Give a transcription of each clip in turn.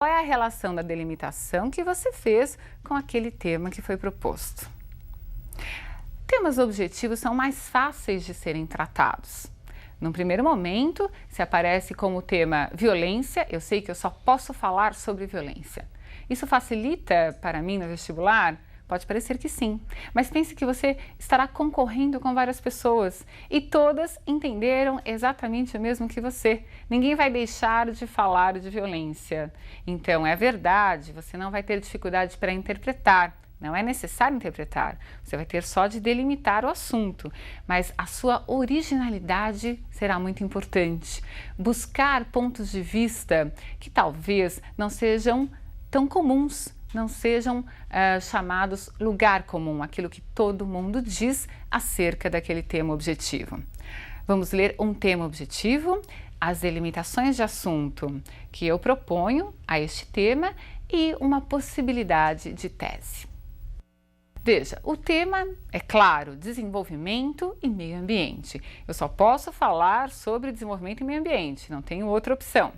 Qual é a relação da delimitação que você fez com aquele tema que foi proposto? Temas objetivos são mais fáceis de serem tratados. Num primeiro momento, se aparece como tema violência, eu sei que eu só posso falar sobre violência. Isso facilita para mim no vestibular? Pode parecer que sim, mas pense que você estará concorrendo com várias pessoas e todas entenderam exatamente o mesmo que você. Ninguém vai deixar de falar de violência. Então, é verdade, você não vai ter dificuldade para interpretar. Não é necessário interpretar, você vai ter só de delimitar o assunto, mas a sua originalidade será muito importante. Buscar pontos de vista que talvez não sejam tão comuns, não sejam chamados lugar comum, aquilo que todo mundo diz acerca daquele tema objetivo. Vamos ler um tema objetivo, as delimitações de assunto que eu proponho a este tema e uma possibilidade de tese. Veja, o tema é claro, desenvolvimento e meio ambiente. Eu só posso falar sobre desenvolvimento e meio ambiente, não tenho outra opção.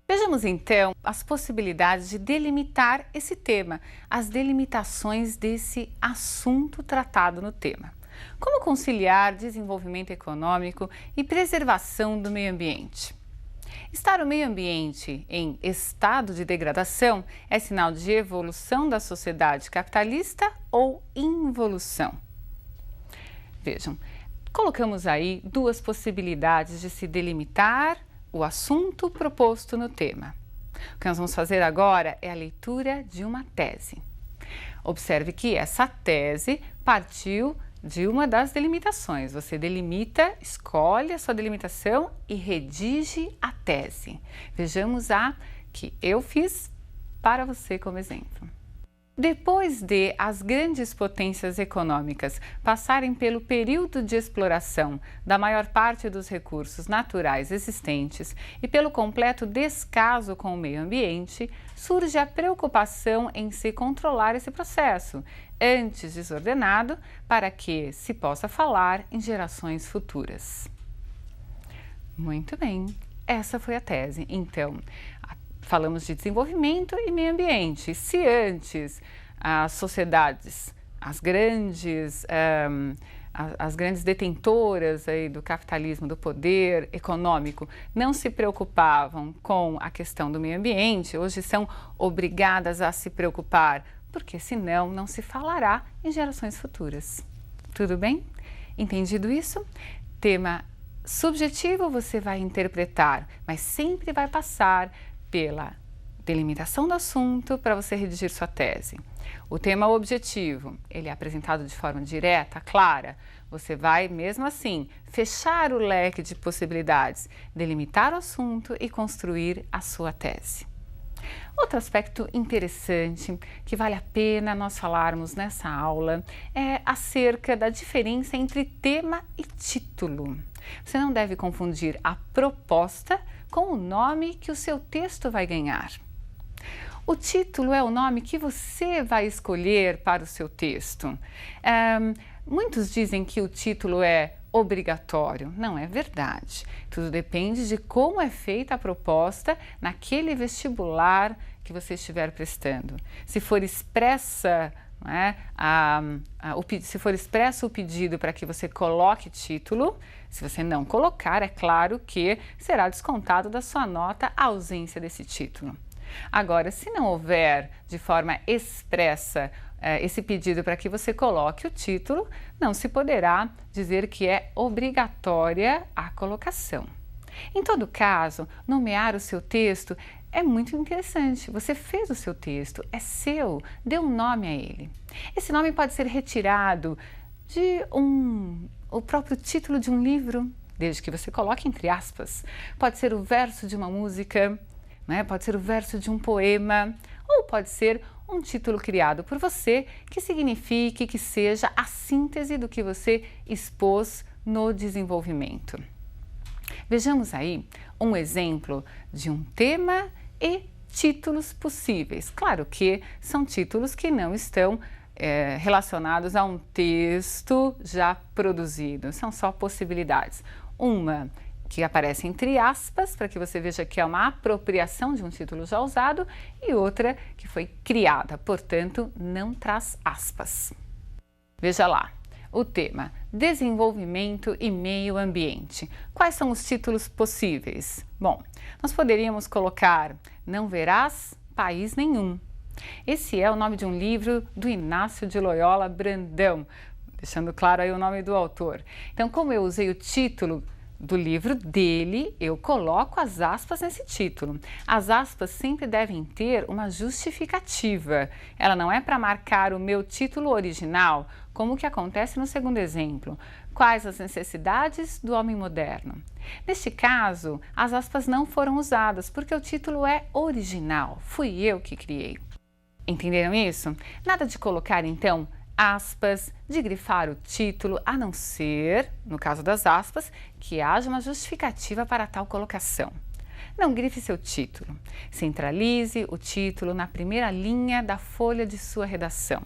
Vejamos então as possibilidades de delimitar esse tema, as delimitações desse assunto tratado no tema. Como conciliar desenvolvimento econômico e preservação do meio ambiente? Estar o meio ambiente em estado de degradação é sinal de evolução da sociedade capitalista ou involução? Vejam, colocamos aí duas possibilidades de se delimitar o assunto proposto no tema. O que nós vamos fazer agora é a leitura de uma tese. Observe que essa tese partiu de uma das delimitações. Você delimita, escolhe a sua delimitação e redige a tese. Vejamos a que eu fiz para você como exemplo. Depois de as grandes potências econômicas passarem pelo período de exploração da maior parte dos recursos naturais existentes e pelo completo descaso com o meio ambiente, surge a preocupação em se controlar esse processo, antes desordenado, para que se possa falar em gerações futuras. Muito bem, essa foi a tese. Então, falamos de desenvolvimento e meio ambiente. Se antes as sociedades, as grandes detentoras aí do capitalismo, do poder econômico, não se preocupavam com a questão do meio ambiente, hoje são obrigadas a se preocupar, porque senão não se falará em gerações futuras. Tudo bem? Entendido isso? Tema subjetivo você vai interpretar, mas sempre vai passar pela delimitação do assunto para você redigir sua tese. O tema objetivo, ele é apresentado de forma direta, clara. Você vai, mesmo assim, fechar o leque de possibilidades, delimitar o assunto e construir a sua tese. Outro aspecto interessante que vale a pena nós falarmos nessa aula é acerca da diferença entre tema e título. Você não deve confundir a proposta com o nome que o seu texto vai ganhar. O título é o nome que você vai escolher para o seu texto. Muitos dizem que o título é obrigatório. Não é verdade. Tudo depende de como é feita a proposta naquele vestibular que você estiver prestando. Se for expressa, se for expresso o pedido para que você coloque título, se você não colocar, é claro que será descontado da sua nota a ausência desse título. Agora, se não houver de forma expressa esse pedido para que você coloque o título, não se poderá dizer que é obrigatória a colocação. Em todo caso, nomear o seu texto é muito interessante. Você fez o seu texto, é seu, dê um nome a ele. Esse nome pode ser retirado de o próprio título de um livro, desde que você coloque entre aspas. Pode ser o verso de uma música, pode ser o verso de um poema, ou pode ser um título criado por você que signifique que seja a síntese do que você expôs no desenvolvimento. Vejamos aí um exemplo de um tema e títulos possíveis. Claro que são títulos que não estão relacionados a um texto já produzido, são só possibilidades. Uma que aparece entre aspas, para que você veja que é uma apropriação de um título já usado, e outra que foi criada, portanto, não traz aspas. Veja lá, o tema Desenvolvimento e Meio Ambiente. Quais são os títulos possíveis? Bom, nós poderíamos colocar Não Verás País Nenhum. Esse é o nome de um livro do Inácio de Loyola Brandão, deixando claro aí o nome do autor. Então, como eu usei o título do livro dele, eu coloco as aspas nesse título. As aspas sempre devem ter uma justificativa. Ela não é para marcar o meu título original, como o que acontece no segundo exemplo. Quais as necessidades do homem moderno? Neste caso, as aspas não foram usadas, porque o título é original. Fui eu que criei. Entenderam isso? Nada de colocar, então, aspas, de grifar o título, a não ser, no caso das aspas, que haja uma justificativa para tal colocação. Não grife seu título. Centralize o título na primeira linha da folha de sua redação.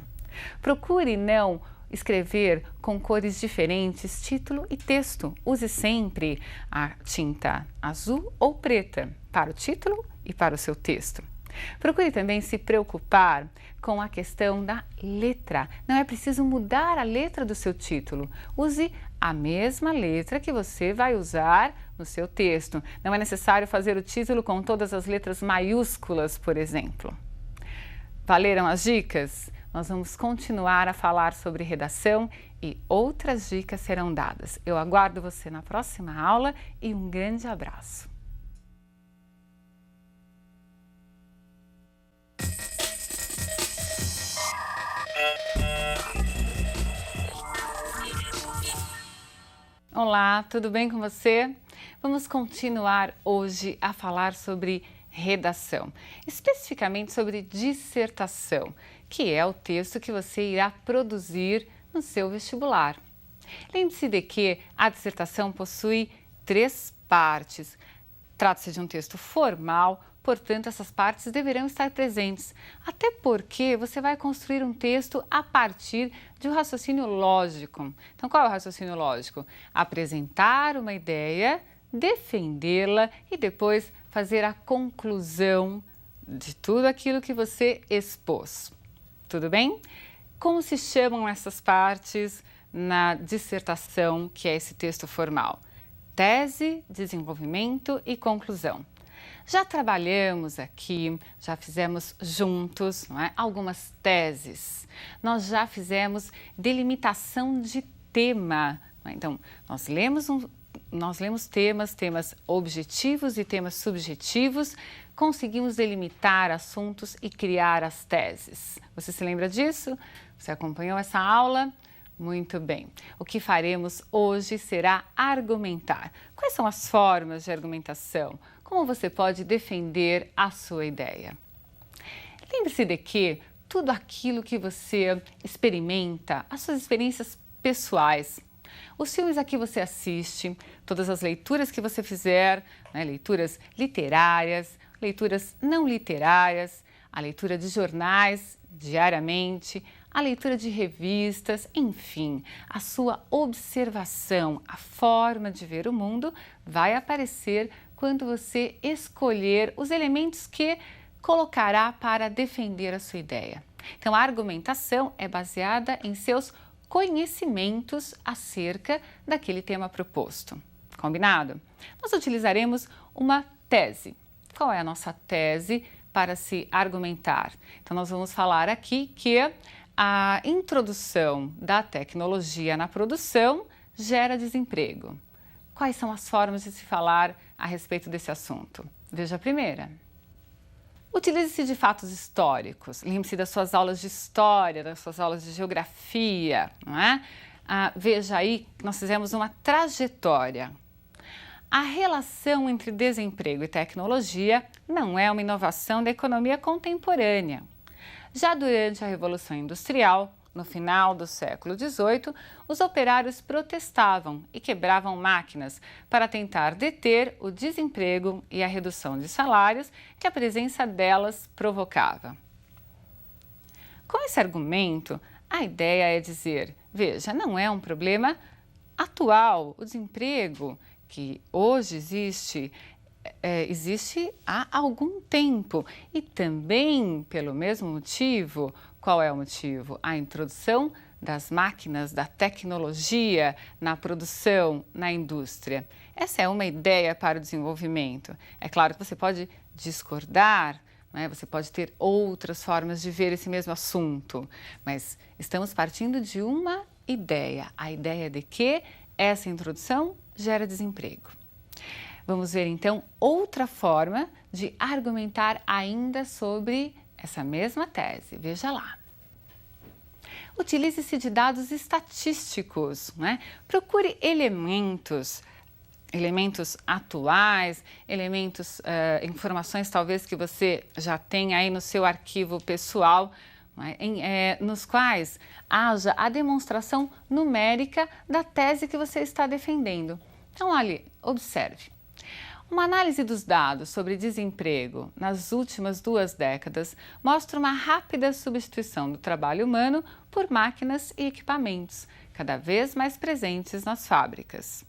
Procure não escrever com cores diferentes título e texto. Use sempre a tinta azul ou preta para o título e para o seu texto. Procure também se preocupar com a questão da letra. Não é preciso mudar a letra do seu título. Use a mesma letra que você vai usar no seu texto. Não é necessário fazer o título com todas as letras maiúsculas, por exemplo. Valeram as dicas? Nós vamos continuar a falar sobre redação e outras dicas serão dadas. Eu aguardo você na próxima aula e um grande abraço. Olá, tudo bem com você? Vamos continuar hoje a falar sobre redação, especificamente sobre dissertação, que é o texto que você irá produzir no seu vestibular. Lembre-se de que a dissertação possui 3 partes. Trata-se de um texto formal, portanto, essas partes deverão estar presentes, até porque você vai construir um texto a partir de um raciocínio lógico. Então, qual é o raciocínio lógico? Apresentar uma ideia, defendê-la e depois fazer a conclusão de tudo aquilo que você expôs. Tudo bem? Como se chamam essas partes na dissertação, que é esse texto formal? Tese, desenvolvimento e conclusão. Já trabalhamos aqui, já fizemos juntos, não é? Algumas teses. Nós já fizemos delimitação de tema. Não é? Então, nós lemos temas objetivos e temas subjetivos, conseguimos delimitar assuntos e criar as teses. Você se lembra disso? Você acompanhou essa aula? Muito bem. O que faremos hoje será argumentar. Quais são as formas de argumentação? Como você pode defender a sua ideia? Lembre-se de que tudo aquilo que você experimenta, as suas experiências pessoais, os filmes a que você assiste, todas as leituras que você fizer, né, leituras literárias, leituras não literárias, a leitura de jornais diariamente, a leitura de revistas, enfim, a sua observação, a forma de ver o mundo vai aparecer quando você escolher os elementos que colocará para defender a sua ideia. Então, a argumentação é baseada em seus conhecimentos acerca daquele tema proposto. Combinado? Nós utilizaremos uma tese. Qual é a nossa tese para se argumentar? Então, nós vamos falar aqui que a introdução da tecnologia na produção gera desemprego. Quais são as formas de se falar a respeito desse assunto? Veja a primeira. Utilize-se de fatos históricos. Lembre-se das suas aulas de história, das suas aulas de geografia, não é? Veja aí que nós fizemos uma trajetória. A relação entre desemprego e tecnologia não é uma inovação da economia contemporânea. Já durante a Revolução Industrial, no final do século XVIII, os operários protestavam e quebravam máquinas para tentar deter o desemprego e a redução de salários que a presença delas provocava. Com esse argumento, a ideia é dizer, veja, não é um problema atual, o desemprego que hoje existe há algum tempo e também pelo mesmo motivo. Qual é o motivo? A introdução das máquinas, da tecnologia na produção, na indústria. Essa é uma ideia para o desenvolvimento. É claro que você pode discordar, né? Você pode ter outras formas de ver esse mesmo assunto, mas estamos partindo de uma ideia, a ideia de que essa introdução gera desemprego. Vamos ver então outra forma de argumentar ainda sobre essa mesma tese. Veja lá. Utilize-se de dados estatísticos, né? Procure elementos atuais, informações talvez que você já tenha aí no seu arquivo pessoal, né? Nos quais haja a demonstração numérica da tese que você está defendendo. Então, olhe, observe. Uma análise dos dados sobre desemprego nas últimas 2 décadas mostra uma rápida substituição do trabalho humano por máquinas e equipamentos, cada vez mais presentes nas fábricas.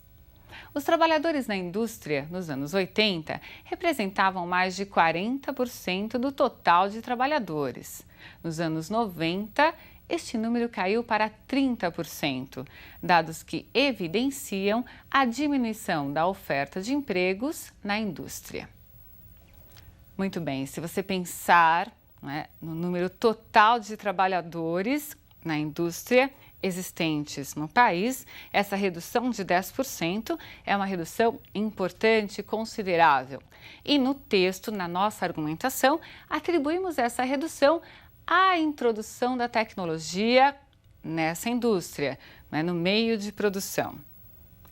Os trabalhadores na indústria, nos anos 80, representavam mais de 40% do total de trabalhadores. Nos anos 90, este número caiu para 30%, dados que evidenciam a diminuição da oferta de empregos na indústria. Muito bem, se você pensar, né, no número total de trabalhadores na indústria existentes no país, essa redução de 10% é uma redução importante e considerável. E no texto, na nossa argumentação, atribuímos essa redução à introdução da tecnologia nessa indústria, né, no meio de produção.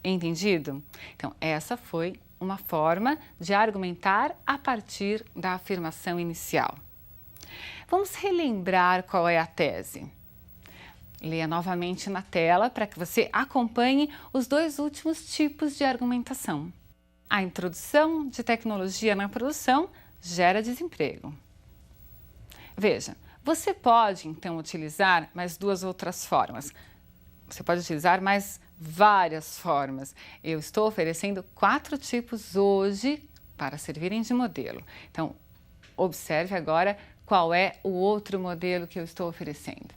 Entendido? Então, essa foi uma forma de argumentar a partir da afirmação inicial. Vamos relembrar qual é a tese. Leia novamente na tela para que você acompanhe os 2 últimos tipos de argumentação. A introdução de tecnologia na produção gera desemprego. Veja, você pode então utilizar mais 2 outras formas. Você pode utilizar mais várias formas. Eu estou oferecendo 4 tipos hoje para servirem de modelo. Então, observe agora qual é o outro modelo que eu estou oferecendo.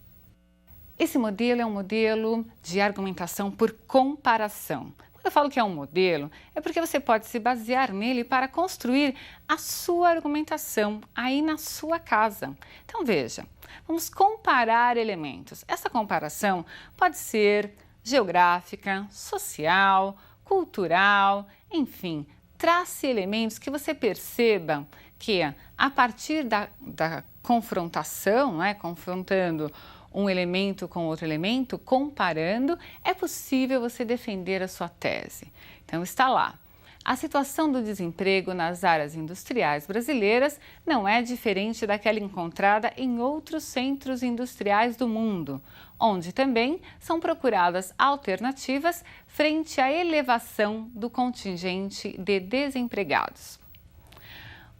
Esse modelo é um modelo de argumentação por comparação. Quando eu falo que é um modelo, é porque você pode se basear nele para construir a sua argumentação aí na sua casa. Então veja, vamos comparar elementos. Essa comparação pode ser geográfica, social, cultural, enfim, trace elementos que você perceba que a partir da confrontação, né, confrontando um elemento com outro elemento, comparando, é possível você defender a sua tese. Então está lá. A situação do desemprego nas áreas industriais brasileiras não é diferente daquela encontrada em outros centros industriais do mundo, onde também são procuradas alternativas frente à elevação do contingente de desempregados.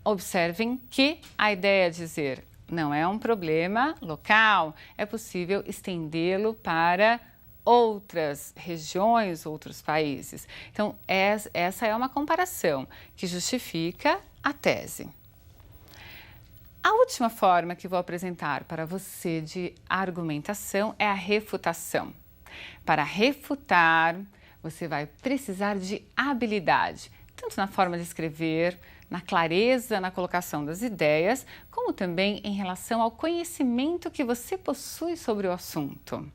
Observem que a ideia é dizer não é um problema local, é possível estendê-lo para outras regiões, outros países. Então, essa é uma comparação que justifica a tese. A última forma que vou apresentar para você de argumentação é a refutação. Para refutar, você vai precisar de habilidade, tanto na forma de escrever, na clareza na colocação das ideias, como também em relação ao conhecimento que você possui sobre o assunto.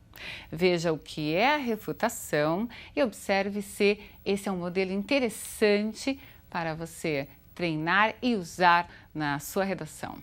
Veja o que é a refutação e observe se esse é um modelo interessante para você treinar e usar na sua redação.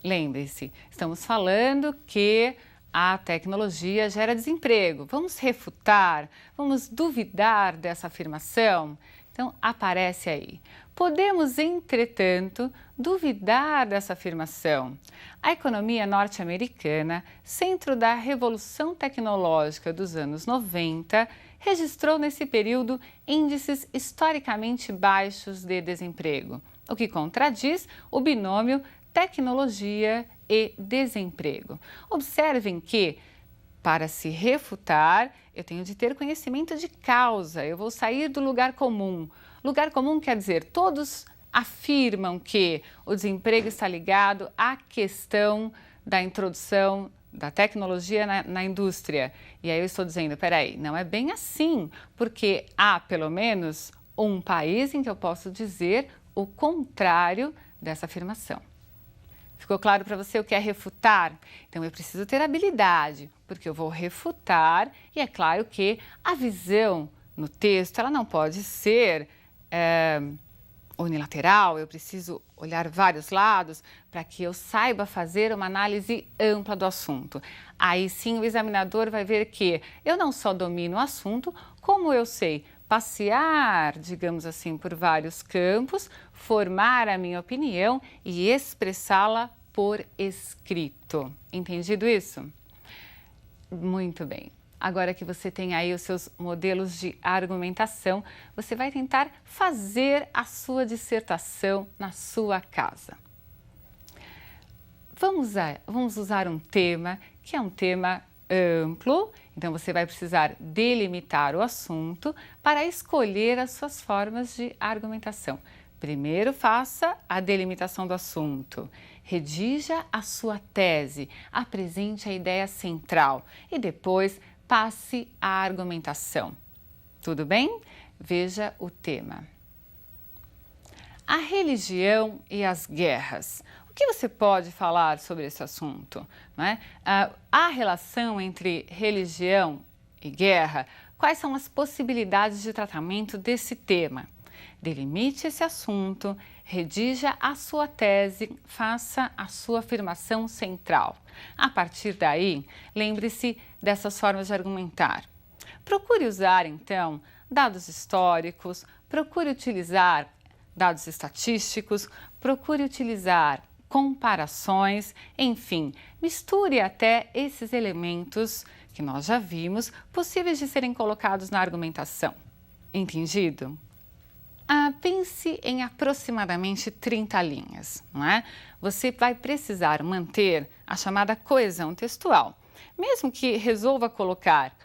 Lembre-se, estamos falando que a tecnologia gera desemprego. Vamos refutar, vamos duvidar dessa afirmação? Então, aparece aí. Podemos, entretanto, duvidar dessa afirmação. A economia norte-americana, centro da revolução tecnológica dos anos 90, registrou nesse período índices historicamente baixos de desemprego, o que contradiz o binômio tecnologia e desemprego. Observem que Para se refutar, eu tenho de ter conhecimento de causa, eu vou sair do lugar comum. Lugar comum quer dizer, todos afirmam que o desemprego está ligado à questão da introdução da tecnologia na indústria. E aí eu estou dizendo, peraí, não é bem assim, porque há pelo menos um país em que eu posso dizer o contrário dessa afirmação. Ficou claro para você o que é refutar? Então eu preciso ter habilidade, porque eu vou refutar e é claro que a visão no texto ela não pode ser unilateral, eu preciso olhar vários lados para que eu saiba fazer uma análise ampla do assunto. Aí sim o examinador vai ver que eu não só domino o assunto, como eu sei passear, digamos assim, por vários campos, formar a minha opinião e expressá-la por escrito. Entendido isso? Muito bem. Agora que você tem aí os seus modelos de argumentação, você vai tentar fazer a sua dissertação na sua casa. Vamos usar um tema que é um tema amplo, então você vai precisar delimitar o assunto para escolher as suas formas de argumentação. Primeiro, faça a delimitação do assunto, redija a sua tese, apresente a ideia central e depois passe a argumentação. Tudo bem? Veja o tema. A religião e as guerras. O que você pode falar sobre esse assunto? Não é? A relação entre religião e guerra, quais são as possibilidades de tratamento desse tema? Delimite esse assunto, redija a sua tese, faça a sua afirmação central. A partir daí, lembre-se dessas formas de argumentar. Procure usar, então, dados históricos, procure utilizar dados estatísticos, procure utilizar comparações, enfim, misture até esses elementos que nós já vimos possíveis de serem colocados na argumentação. Entendido? Pense em aproximadamente 30 linhas, não é? Você vai precisar manter a chamada coesão textual. Mesmo que resolva colocar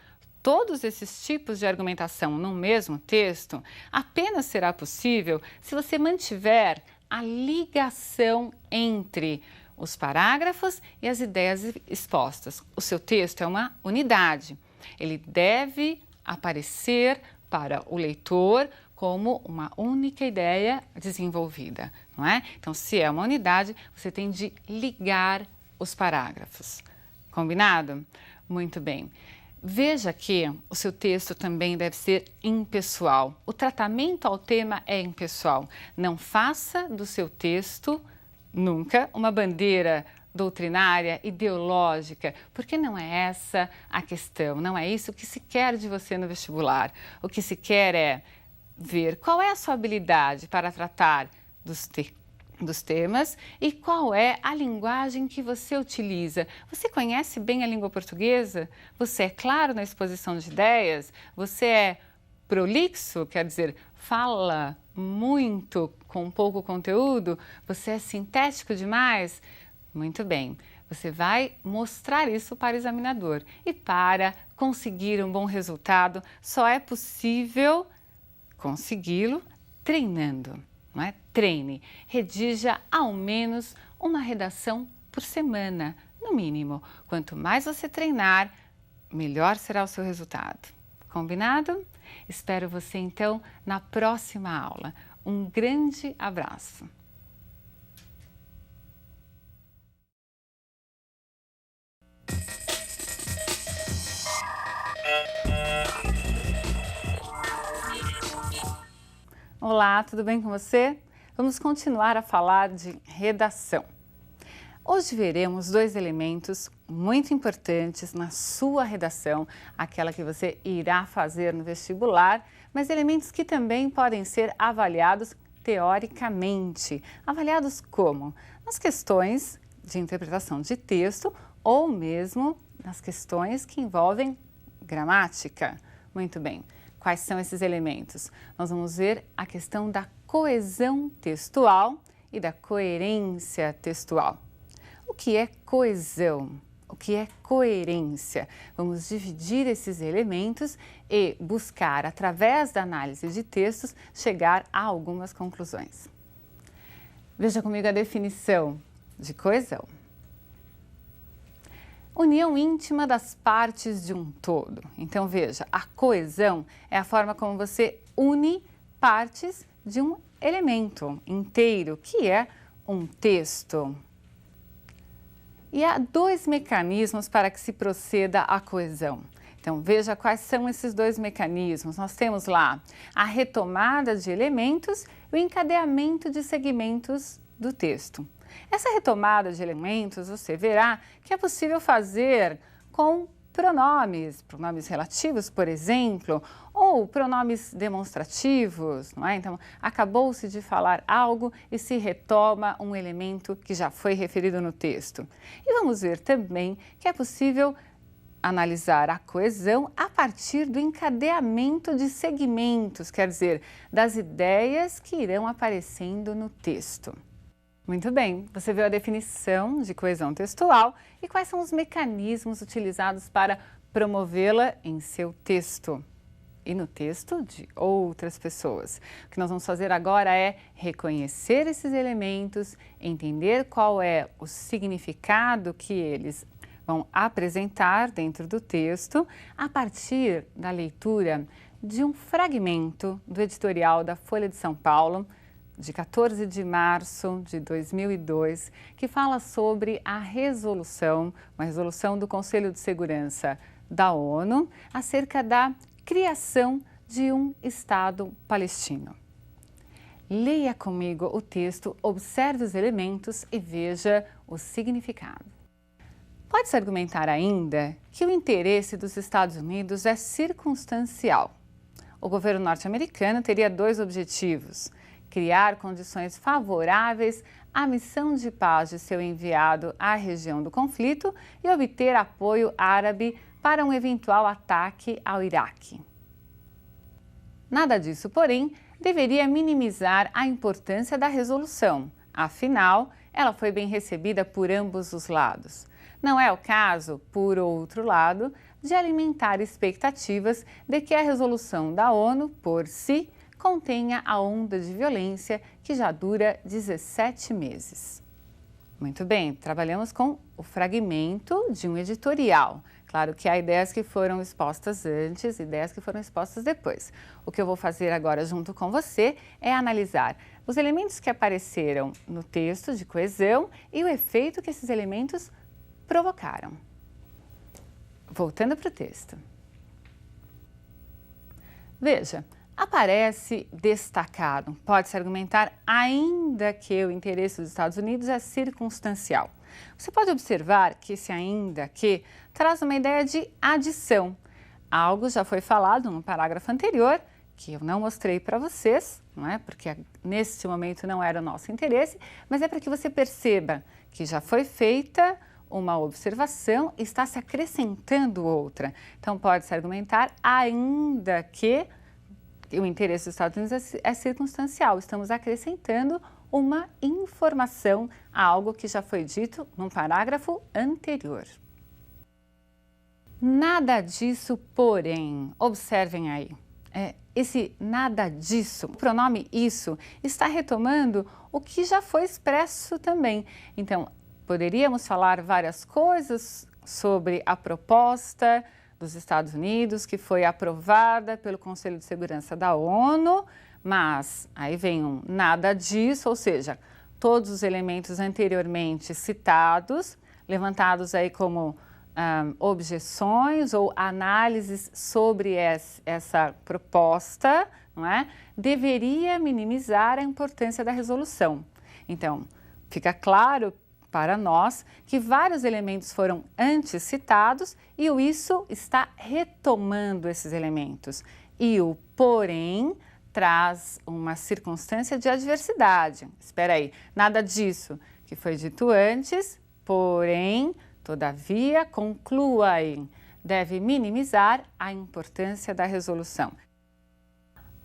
todos esses tipos de argumentação no mesmo texto, apenas será possível se você mantiver a ligação entre os parágrafos e as ideias expostas. O seu texto é uma unidade. Ele deve aparecer para o leitor como uma única ideia desenvolvida, não é? Então, se é uma unidade, você tem de ligar os parágrafos. Combinado? Muito bem. Veja que o seu texto também deve ser impessoal. O tratamento ao tema é impessoal. Não faça do seu texto nunca uma bandeira doutrinária, ideológica, porque não é essa a questão, não é isso que se quer de você no vestibular. O que se quer é ver qual é a sua habilidade para tratar dos temas e qual é a linguagem que você utiliza. Você conhece bem a língua portuguesa? Você é claro na exposição de ideias? Você é prolixo, quer dizer, fala muito com pouco conteúdo? Você é sintético demais? Muito bem, você vai mostrar isso para o examinador. E para conseguir um bom resultado, só é possível consegui-lo treinando, não é? Treine, redija ao menos uma redação por semana, no mínimo. Quanto mais você treinar, melhor será o seu resultado. Combinado? Espero você então na próxima aula. Um grande abraço! Olá, tudo bem com você? Vamos continuar a falar de redação. Hoje veremos dois elementos muito importantes na sua redação, aquela que você irá fazer no vestibular, mas elementos que também podem ser avaliados teoricamente. Avaliados como? Nas questões de interpretação de texto ou mesmo nas questões que envolvem gramática. Muito bem. Quais são esses elementos? Nós vamos ver a questão da coesão textual e da coerência textual. O que é coesão? O o que é coerência. Vamos dividir esses elementos e buscar, através da análise de textos, chegar a algumas conclusões. Veja comigo a definição de coesão. União íntima das partes de um todo. Então veja, a coesão é a forma como você une partes de um elemento inteiro, que é um texto. E há dois mecanismos para que se proceda à coesão. Então, veja quais são esses dois mecanismos. Nós temos lá a retomada de elementos e o encadeamento de segmentos do texto. Essa retomada de elementos, você verá que é possível fazer com pronomes relativos, por exemplo, ou pronomes demonstrativos, não é? Então, acabou-se de falar algo e se retoma um elemento que já foi referido no texto. E vamos ver também que é possível analisar a coesão a partir do encadeamento de segmentos, quer dizer, das ideias que irão aparecendo no texto. Muito bem, você viu a definição de coesão textual e quais são os mecanismos utilizados para promovê-la em seu texto e no texto de outras pessoas. O que nós vamos fazer agora é reconhecer esses elementos, entender qual é o significado que eles vão apresentar dentro do texto a partir da leitura de um fragmento do editorial da Folha de São Paulo, de 14 de março de 2002, que fala sobre a resolução, uma resolução do Conselho de Segurança da ONU, acerca da criação de um Estado palestino. Leia comigo o texto, observe os elementos e veja o significado. Pode-se argumentar ainda que o interesse dos Estados Unidos é circunstancial. O governo norte-americano teria dois objetivos: criar condições favoráveis à missão de paz de seu enviado à região do conflito e obter apoio árabe para um eventual ataque ao Iraque. Nada disso, porém, deveria minimizar a importância da resolução. Afinal, ela foi bem recebida por ambos os lados. Não é o caso, por outro lado, de alimentar expectativas de que a resolução da ONU, por si, contenha a onda de violência que já dura 17 meses. Muito bem, trabalhamos com o fragmento de um editorial. Claro que há ideias que foram expostas antes, ideias que foram expostas depois. O que eu vou fazer agora junto com você é analisar os elementos que apareceram no texto de coesão e o efeito que esses elementos provocaram. Voltando para o texto. Veja, aparece destacado. Pode-se argumentar ainda que o interesse dos Estados Unidos é circunstancial. Você pode observar que esse ainda que traz uma ideia de adição. Algo já foi falado no parágrafo anterior, que eu não mostrei para vocês, não é? Porque nesse momento não era o nosso interesse, mas é para que você perceba que já foi feita uma observação e está se acrescentando outra. Então pode-se argumentar ainda que o interesse dos Estados Unidos é circunstancial. Estamos acrescentando uma informação a algo que já foi dito num parágrafo anterior. Nada disso, porém, observem aí. Esse nada disso, o pronome isso, está retomando o que já foi expresso também. Então, poderíamos falar várias coisas sobre a proposta dos Estados Unidos, que foi aprovada pelo Conselho de Segurança da ONU, mas aí vem um nada disso, ou seja, todos os elementos anteriormente citados, levantados aí como objeções ou análises sobre essa proposta, não é? Deveria minimizar a importância da resolução. Então, fica claro para nós que vários elementos foram antes citados e o isso está retomando esses elementos. E o porém traz uma circunstância de adversidade. Espera aí, nada disso que foi dito antes, porém, todavia, conclua em deve minimizar a importância da resolução.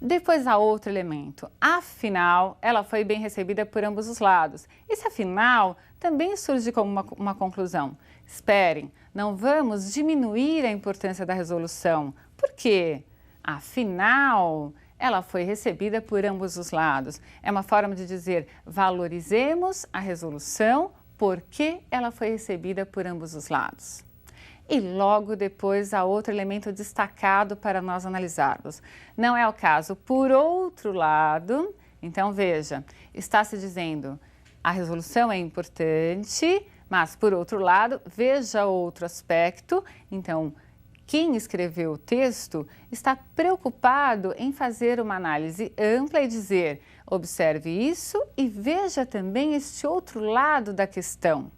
Depois há outro elemento, afinal, ela foi bem recebida por ambos os lados. Esse afinal também surge como uma conclusão. Esperem, não vamos diminuir a importância da resolução. Por quê? Afinal, ela foi recebida por ambos os lados. É uma forma de dizer valorizemos a resolução porque ela foi recebida por ambos os lados. E logo depois há outro elemento destacado para nós analisarmos. Não é o caso, por outro lado, então veja, está se dizendo a resolução é importante, mas por outro lado, veja outro aspecto, então quem escreveu o texto está preocupado em fazer uma análise ampla e dizer, observe isso e veja também este outro lado da questão.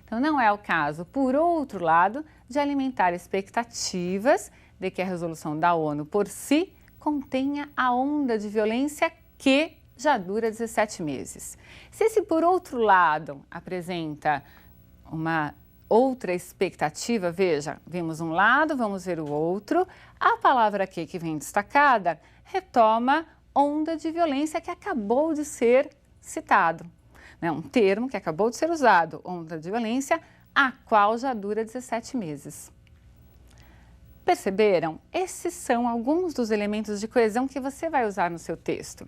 Então, não é o caso, por outro lado, de alimentar expectativas de que a resolução da ONU por si contenha a onda de violência que já dura 17 meses. Se esse, por outro lado, apresenta uma outra expectativa, veja, vimos um lado, vamos ver o outro, a palavra aqui que vem destacada retoma onda de violência que acabou de ser citado. Um termo que acabou de ser usado, onda de violência, a qual já dura 17 meses. Perceberam? Esses são alguns dos elementos de coesão que você vai usar no seu texto.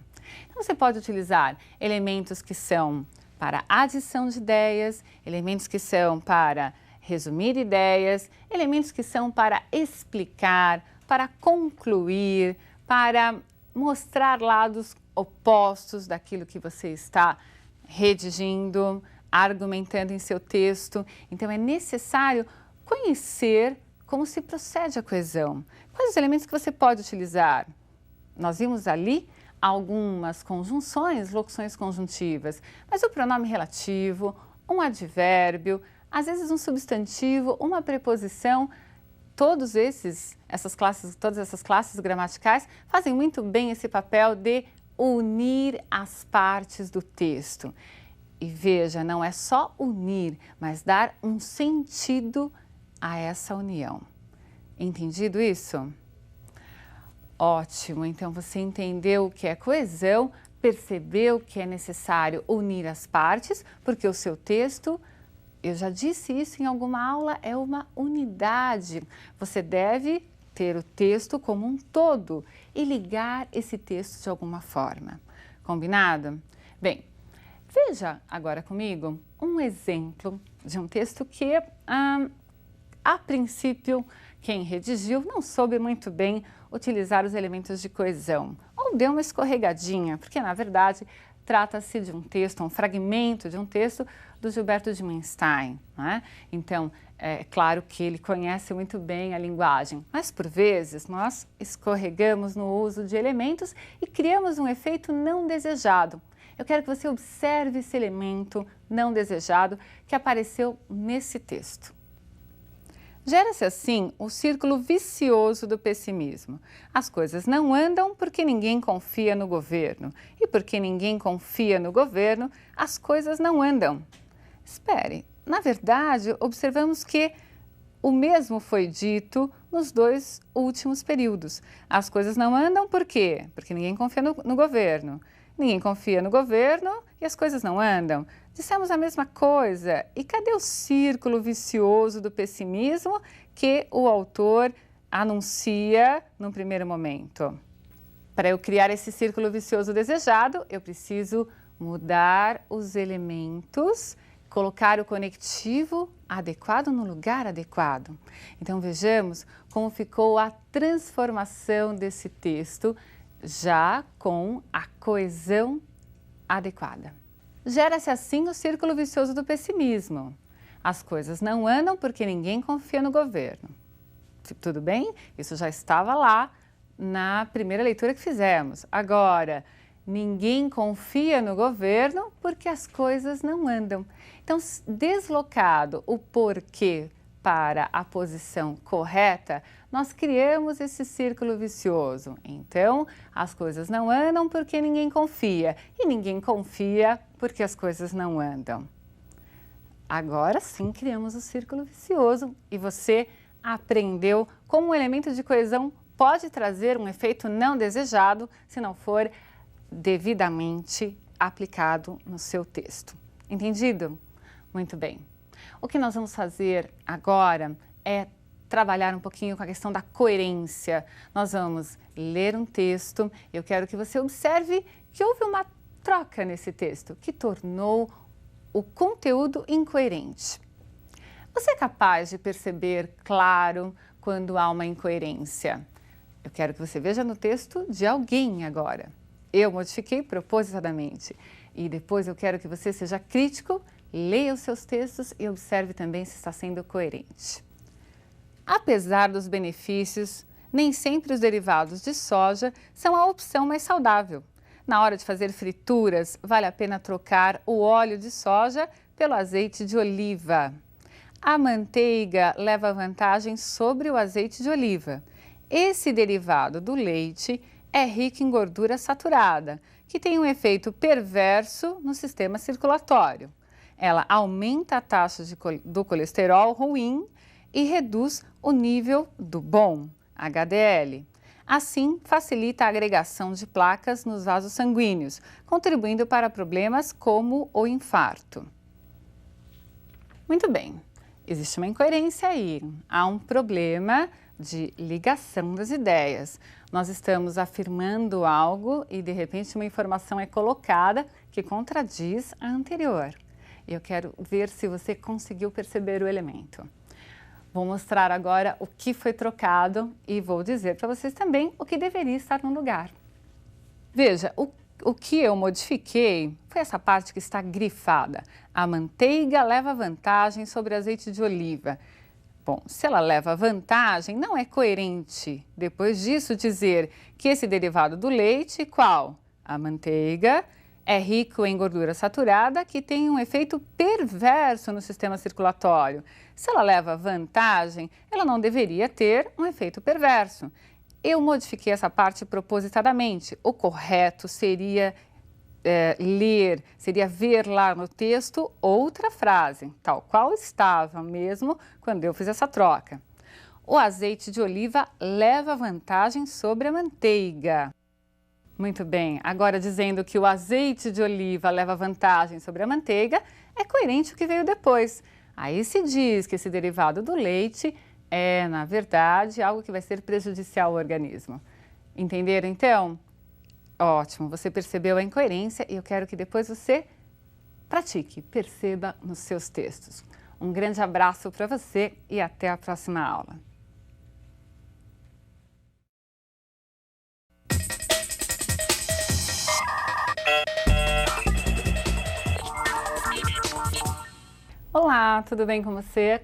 Então, você pode utilizar elementos que são para adição de ideias, elementos que são para resumir ideias, elementos que são para explicar, para concluir, para mostrar lados opostos daquilo que você está redigindo, argumentando em seu texto. Então, é necessário conhecer como se procede a coesão. Quais os elementos que você pode utilizar? Nós vimos ali algumas conjunções, locuções conjuntivas, mas o pronome relativo, um advérbio, às vezes um substantivo, uma preposição, todas essas classes gramaticais fazem muito bem esse papel de unir as partes do texto. E veja, não é só unir, mas dar um sentido a essa união. Entendido isso? Ótimo, então você entendeu o que é coesão, percebeu que é necessário unir as partes, porque o seu texto, eu já disse isso em alguma aula, é uma unidade. Você deve ter o texto como um todo e ligar esse texto de alguma forma. Combinado? Bem, veja agora comigo um exemplo de um texto que, a princípio, quem redigiu não soube muito bem utilizar os elementos de coesão, ou deu uma escorregadinha, porque na verdade trata-se de um texto, um fragmento de um texto do Gilberto de Menstein, né? Então, é claro que ele conhece muito bem a linguagem, mas por vezes nós escorregamos no uso de elementos e criamos um efeito não desejado. Eu quero que você observe esse elemento não desejado que apareceu nesse texto. Gera-se assim o círculo vicioso do pessimismo. As coisas não andam porque ninguém confia no governo. E porque ninguém confia no governo, as coisas não andam. Espere, na verdade, observamos que o mesmo foi dito nos dois últimos períodos. As coisas não andam por quê? Porque ninguém confia no governo. Ninguém confia no governo e as coisas não andam. Dissemos a mesma coisa. E cadê o círculo vicioso do pessimismo que o autor anuncia no primeiro momento? Para eu criar esse círculo vicioso desejado, eu preciso mudar os elementos, colocar o conectivo adequado no lugar adequado. Então vejamos como ficou a transformação desse texto já com a coesão adequada. Gera-se assim o círculo vicioso do pessimismo. As coisas não andam porque ninguém confia no governo. Tudo bem? Isso já estava lá na primeira leitura que fizemos. Agora, ninguém confia no governo porque as coisas não andam. Então, deslocado o porquê para a posição correta, nós criamos esse círculo vicioso. Então, as coisas não andam porque ninguém confia. E ninguém confia porque as coisas não andam. Agora sim criamos o círculo vicioso e você aprendeu como um elemento de coesão pode trazer um efeito não desejado se não for devidamente aplicado no seu texto. Entendido? Muito bem. O que nós vamos fazer agora é trabalhar um pouquinho com a questão da coerência. Nós vamos ler um texto. Eu quero que você observe que houve uma troca nesse texto que tornou o conteúdo incoerente. Você é capaz de perceber, claro, quando há uma incoerência? Eu quero que você veja no texto de alguém agora. Eu modifiquei propositadamente. E depois eu quero que você seja crítico, leia os seus textos e observe também se está sendo coerente. Apesar dos benefícios, nem sempre os derivados de soja são a opção mais saudável. Na hora de fazer frituras, vale a pena trocar o óleo de soja pelo azeite de oliva. A manteiga leva vantagem sobre o azeite de oliva. Esse derivado do leite é rico em gordura saturada, que tem um efeito perverso no sistema circulatório. Ela aumenta a taxa do colesterol ruim e reduz o nível do bom, HDL. Assim, facilita a agregação de placas nos vasos sanguíneos, contribuindo para problemas como o infarto. Muito bem, existe uma incoerência aí, há um problema de ligação das ideias. Nós estamos afirmando algo e de repente uma informação é colocada que contradiz a anterior. Eu quero ver se você conseguiu perceber o elemento. Vou mostrar agora o que foi trocado e vou dizer para vocês também o que deveria estar no lugar. Veja, o que eu modifiquei foi essa parte que está grifada. A manteiga leva vantagem sobre azeite de oliva. Bom, se ela leva vantagem, não é coerente. Depois disso, dizer que esse derivado do leite, qual? A manteiga, é rico em gordura saturada que tem um efeito perverso no sistema circulatório. Se ela leva vantagem, ela não deveria ter um efeito perverso. Eu modifiquei essa parte propositadamente. O correto seria seria ver lá no texto outra frase, tal qual estava mesmo quando eu fiz essa troca. O azeite de oliva leva vantagem sobre a manteiga. Muito bem, agora dizendo que o azeite de oliva leva vantagem sobre a manteiga, é coerente o que veio depois. Aí se diz que esse derivado do leite é, na verdade, algo que vai ser prejudicial ao organismo. Entenderam então? Ótimo, você percebeu a incoerência e eu quero que depois você pratique, perceba nos seus textos. Um grande abraço para você e até a próxima aula. Olá, tudo bem com você?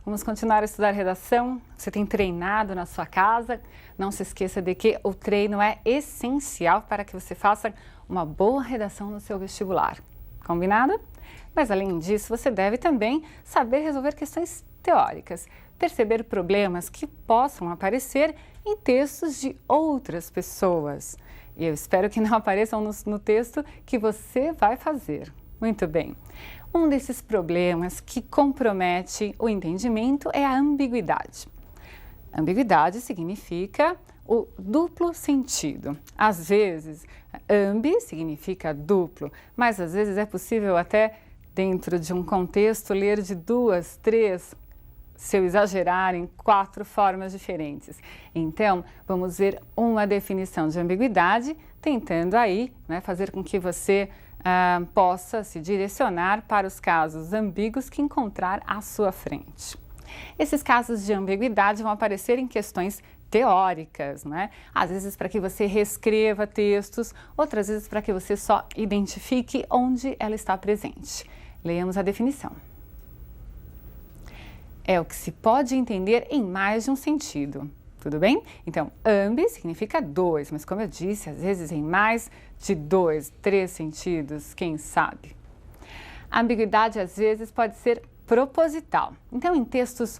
Vamos continuar a estudar redação? Você tem treinado na sua casa? Não se esqueça de que o treino é essencial para que você faça uma boa redação no seu vestibular. Combinado? Mas além disso, você deve também saber resolver questões teóricas, perceber problemas que possam aparecer em textos de outras pessoas. E eu espero que não apareçam no texto que você vai fazer. Muito bem. Um desses problemas que compromete o entendimento é a ambiguidade. Ambiguidade significa o duplo sentido. Às vezes, ambi significa duplo, mas às vezes é possível até, dentro de um contexto, ler de 2, 3, se eu exagerar, em 4 formas diferentes. Então, vamos ver uma definição de ambiguidade, tentando aí, fazer com que você possa se direcionar para os casos ambíguos que encontrar à sua frente. Esses casos de ambiguidade vão aparecer em questões teóricas, Às vezes para que você reescreva textos, outras vezes para que você só identifique onde ela está presente. Leamos a definição. É o que se pode entender em mais de um sentido. Tudo bem? Então, ambi significa 2, mas como eu disse, às vezes em mais de 2, 3 sentidos, quem sabe? A ambiguidade às vezes pode ser proposital. Então, em textos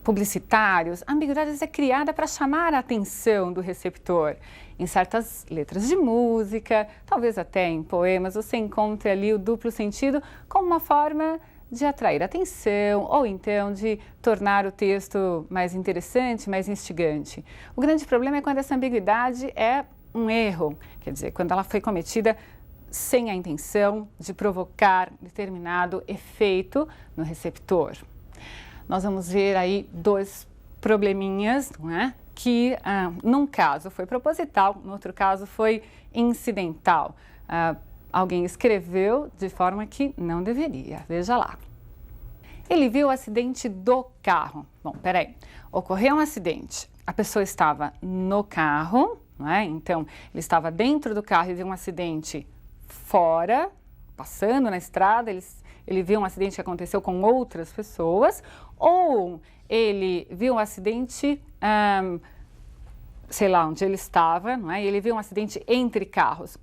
publicitários, a ambiguidade às vezes é criada para chamar a atenção do receptor. Em certas letras de música, talvez até em poemas, você encontra ali o duplo sentido como uma forma de atrair atenção ou então de tornar o texto mais interessante, mais instigante. O grande problema é quando essa ambiguidade é um erro, quer dizer, quando ela foi cometida sem a intenção de provocar determinado efeito no receptor. Nós vamos ver aí dois probleminhas, não é? Que num caso foi proposital, no outro caso foi incidental. Alguém escreveu de forma que não deveria, veja lá. Ele viu o acidente do carro. Bom, peraí, ocorreu um acidente, a pessoa estava no carro, não é? Então ele estava dentro do carro e viu um acidente fora, passando na estrada, ele viu um acidente que aconteceu com outras pessoas, ou ele viu um acidente, sei lá, onde ele estava, não é? Ele viu um acidente entre carros.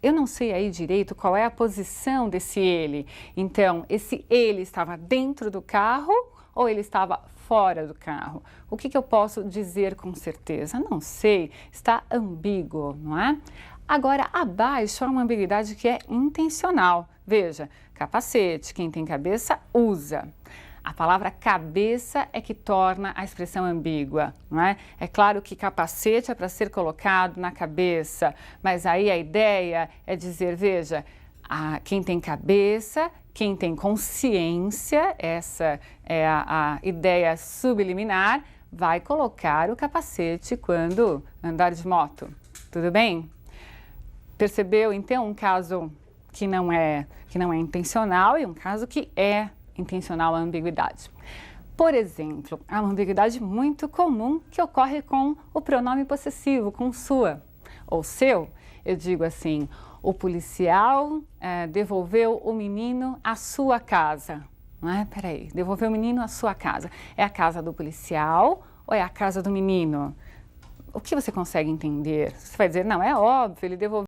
Eu não sei aí direito qual é a posição desse ele. Então, esse ele estava dentro do carro ou ele estava fora do carro? O que eu posso dizer com certeza? Não sei, está ambíguo, não é? Agora, abaixo há uma ambiguidade que é intencional. Veja, capacete, quem tem cabeça usa. A palavra cabeça é que torna a expressão ambígua, não é? É claro que capacete é para ser colocado na cabeça, mas aí a ideia é dizer, veja, quem tem cabeça, quem tem consciência, essa é a ideia subliminar, vai colocar o capacete quando andar de moto. Tudo bem? Percebeu, então, um caso que não é intencional e um caso que é intencional a ambiguidade. Por exemplo, há uma ambiguidade muito comum que ocorre com o pronome possessivo, com sua ou seu. Eu digo assim, o policial devolveu o menino à sua casa. Não é? Peraí, devolveu o menino à sua casa. É a casa do policial ou é a casa do menino? O que você consegue entender? Você vai dizer, não, é óbvio, ele devolveu